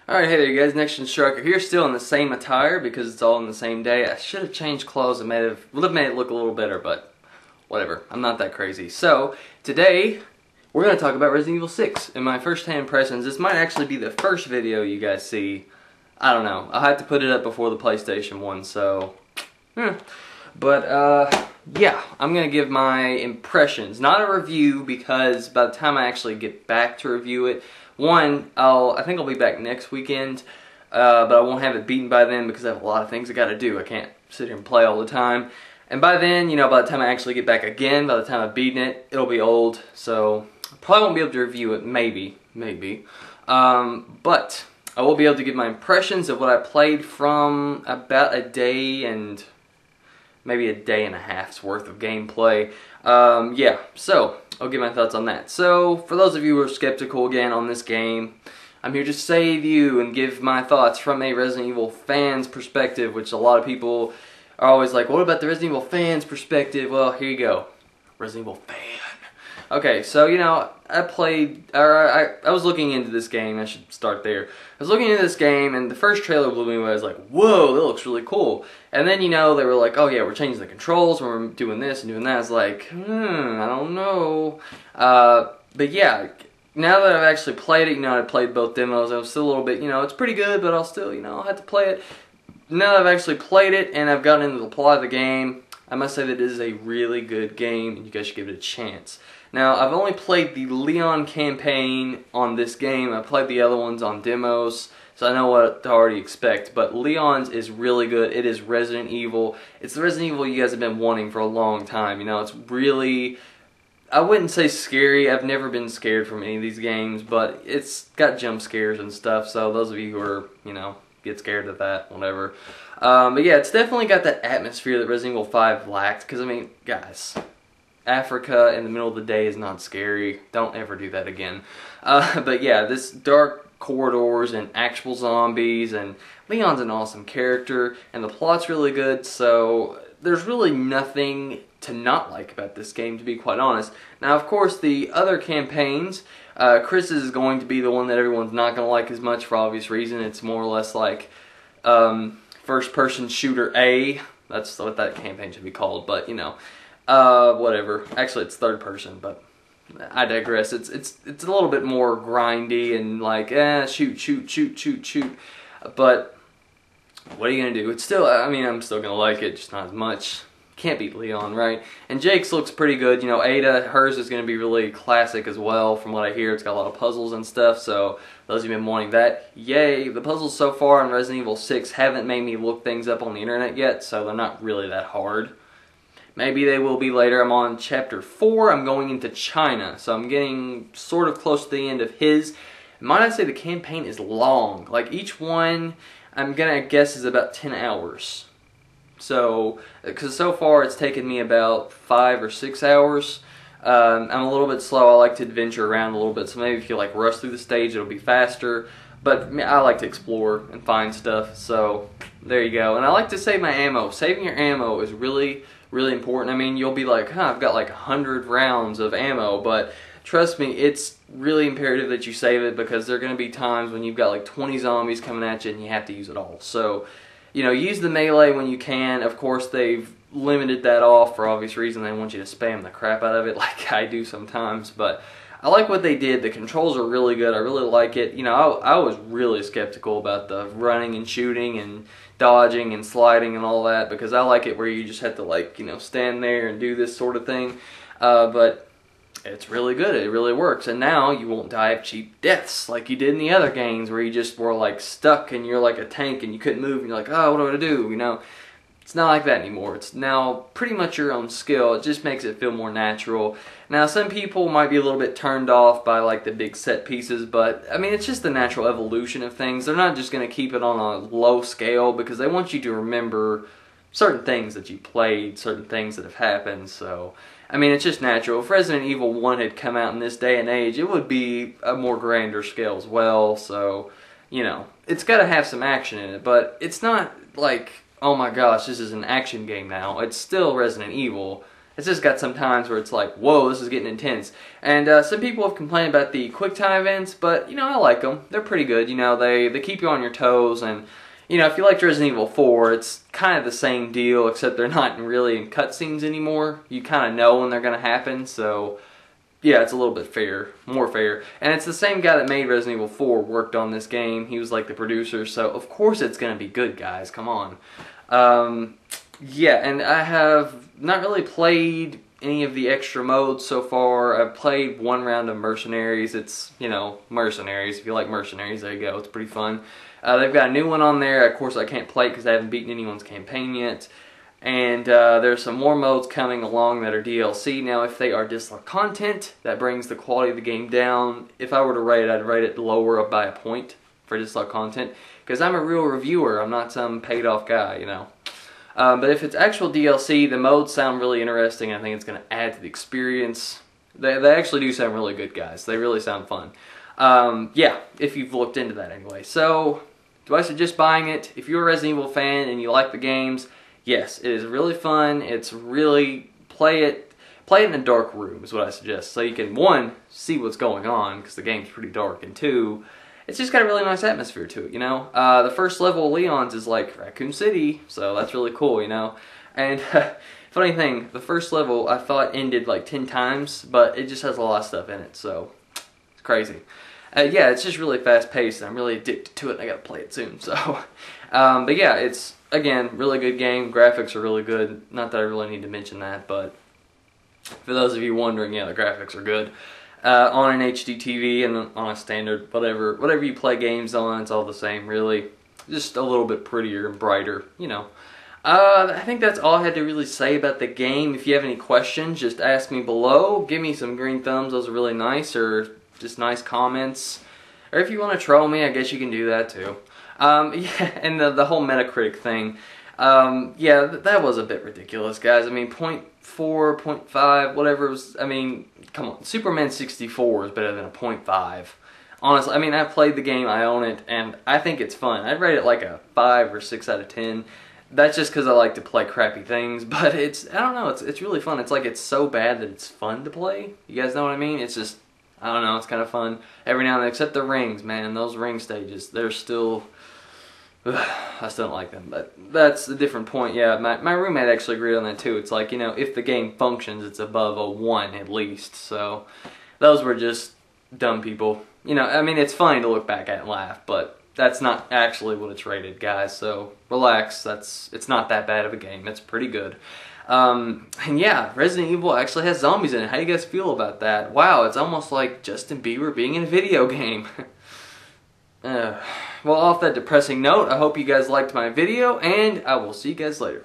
Alright, hey there you guys, NexGenStriker here, still in the same attire because it's all in the same day. I should have changed clothes and would have made it look a little better, but whatever, I'm not that crazy. So, today, we're going to talk about Resident Evil 6 and my first-hand impressions. This might actually be the first video you guys see. I don't know, I'll have to put it up before the PlayStation 1, so, But, yeah, I'm going to give my impressions. Not a review because by the time I actually get back to review it, I think I'll be back next weekend, but I won't have it beaten by then because I have a lot of things I gotta do. I can't sit here and play all the time. And by then, you know, by the time I actually get back again, by the time I've beaten it, it'll be old. So, I probably won't be able to review it, maybe. But I will be able to give my impressions of what I played from about a day and maybe a day and a half's worth of gameplay. Yeah, so I'll give my thoughts on that. So, for those of you who are skeptical again on this game, I'm here to save you and give my thoughts from a Resident Evil fan's perspective, which a lot of people are always like, what about the Resident Evil fan's perspective? Well, here you go. Resident Evil fan. Okay, so, you know, I was looking into this game. I should start there. I was looking into this game, and the first trailer blew me away. I was like, whoa, that looks really cool. And then, you know, they were like, oh yeah, we're changing the controls, we're doing this and doing that. I was like, I don't know. But yeah, now that I've actually played it, you know, I played both demos. I was still a little bit, you know, it's pretty good, but I'll still, you know, I'll have to play it. Now that I've actually played it and I've gotten into the plot of the game, I must say that it is a really good game, and you guys should give it a chance. Now, I've only played the Leon campaign on this game. I played the other ones on demos, so I know what to already expect. But Leon's is really good. It is Resident Evil. It's the Resident Evil you guys have been wanting for a long time. You know, it's really, I wouldn't say scary. I've never been scared from any of these games, but it's got jump scares and stuff. So those of you who are, you know, get scared of that, whatever. But yeah, it's definitely got that atmosphere that Resident Evil 5 lacked. Because, I mean, guys, Africa in the middle of the day is not scary. Don't ever do that again. But yeah, this dark corridors and actual zombies, and Leon's an awesome character, and the plot's really good, so there's really nothing to not like about this game, to be quite honest. Now, of course, the other campaigns, Chris is going to be the one that everyone's not going to like as much for obvious reason. It's more or less like first-person shooter A. That's what that campaign should be called, but, you know. Whatever. Actually, it's third person, but I digress. It's a little bit more grindy and like, shoot. But what are you gonna do? It's still, I mean, I'm still gonna like it, just not as much. Can't beat Leon, right? And Jake's looks pretty good. You know, Ada, hers is gonna be really classic as well. From what I hear, it's got a lot of puzzles and stuff. So those of you been wanting that, yay! The puzzles so far in Resident Evil 6 haven't made me look things up on the internet yet, so they're not really that hard. Maybe they will be later. I'm on chapter 4. I'm going into China. So I'm getting sort of close to the end of his. Might I say the campaign is long. Like each one, I'm going to guess is about 10 hours. So, because so far it's taken me about 5 or 6 hours. I'm a little bit slow. I like to adventure around a little bit. So maybe if you like rush through the stage, it'll be faster. But I like to explore and find stuff. So there you go. And I like to save my ammo. Saving your ammo is really important. I mean, you'll be like, I've got like 100 rounds of ammo, but trust me, it's really imperative that you save it because there are going to be times when you've got like 20 zombies coming at you and you have to use it all. So, you know, use the melee when you can. Of course, they've limited that off for obvious reason. They want you to spam the crap out of it like I do sometimes, but I like what they did. The controls are really good. I really like it. You know, I was really skeptical about the running and shooting and dodging and sliding and all that because I like it where you just have to, like, you know, stand there and do this sort of thing. But it's really good. It really works. And now you won't die of cheap deaths like you did in the other games where you just were like stuck and you're like a tank and you couldn't move and you're like, oh, what do I do? You know, it's not like that anymore. It's now pretty much your own skill. It just makes it feel more natural. Now, some people might be a little bit turned off by like the big set pieces, but I mean, it's just the natural evolution of things. They're not just going to keep it on a low scale because they want you to remember certain things that you played, certain things that have happened. So, I mean, it's just natural. If Resident Evil 1 had come out in this day and age, it would be a more grander scale as well. So, you know, it's got to have some action in it, but it's not like, oh my gosh, this is an action game now. It's still Resident Evil. it's just got some times where it's like, whoa, this is getting intense. And some people have complained about the quick time events, but you know, I like them. They're pretty good. You know, they keep you on your toes, and you know, if you liked Resident Evil 4, it's kind of the same deal, except they're not really in cutscenes anymore. You kind of know when they're going to happen, so yeah, it's a little bit more fair. And it's the same guy that made Resident Evil 4 worked on this game. He was like the producer, so of course it's going to be good, guys. Come on. Yeah, and I have not really played any of the extra modes so far. I've played one round of Mercenaries. It's, you know, Mercenaries. If you like Mercenaries, there you go. It's pretty fun. They've got a new one on there. Of course, I can't play it because I haven't beaten anyone's campaign yet. And there's some more modes coming along that are DLC. Now, if they are dislike content, that brings the quality of the game down. If I were to rate it, I'd rate it lower by a point for dislike content. Because I'm a real reviewer. I'm not some paid-off guy, you know. But if it's actual DLC, the modes sound really interesting. I think it's going to add to the experience. They actually do sound really good, guys. They really sound fun. Yeah, if you've looked into that anyway. So, do I suggest buying it? If you're a Resident Evil fan and you like the games, yes, it is really fun. It's really, play it in a dark room is what I suggest. So you can, one, see what's going on, because the game's pretty dark, and two, it's just got a really nice atmosphere to it, you know? The first level of Leon's is like Raccoon City, so that's really cool, you know? And funny thing, the first level I thought ended like 10 times, but it just has a lot of stuff in it, so it's crazy. Yeah, it's just really fast paced, and I'm really addicted to it, and I gotta play it soon, so. But yeah, it's, again, really good game. Graphics are really good. Not that I really need to mention that, but for those of you wondering, yeah, the graphics are good. On an HD TV and on a standard, whatever you play games on, it's all the same, really. Just a little bit prettier and brighter, you know. I think that's all I had to really say about the game. If you have any questions, just ask me below. Give me some green thumbs, those are really nice, or just nice comments. Or if you want to troll me, I guess you can do that too. Yeah, and the whole Metacritic thing, yeah, that was a bit ridiculous, guys. I mean, 0.4, 0.5, whatever it was, I mean, come on, Superman 64 is better than a 0.5. Honestly, I mean, I've played the game, I own it, and I think it's fun. I'd rate it like a 5 or 6 out of 10. That's just because I like to play crappy things, but it's, I don't know, it's really fun. It's like it's so bad that it's fun to play. You guys know what I mean? It's just, I don't know, it's kind of fun. Every now and then, except the rings, man, those ring stages, they're still, I still don't like them, but that's a different point. Yeah, my roommate actually agreed on that too. It's like, you know, if the game functions, it's above a 1 at least, so those were just dumb people. You know, I mean, it's funny to look back at and laugh, but that's not actually what it's rated, guys, so relax. It's not that bad of a game. It's pretty good. And yeah, Resident Evil actually has zombies in it. How do you guys feel about that? Wow, it's almost like Justin Bieber being in a video game. Well, off that depressing note, I hope you guys liked my video, and I will see you guys later.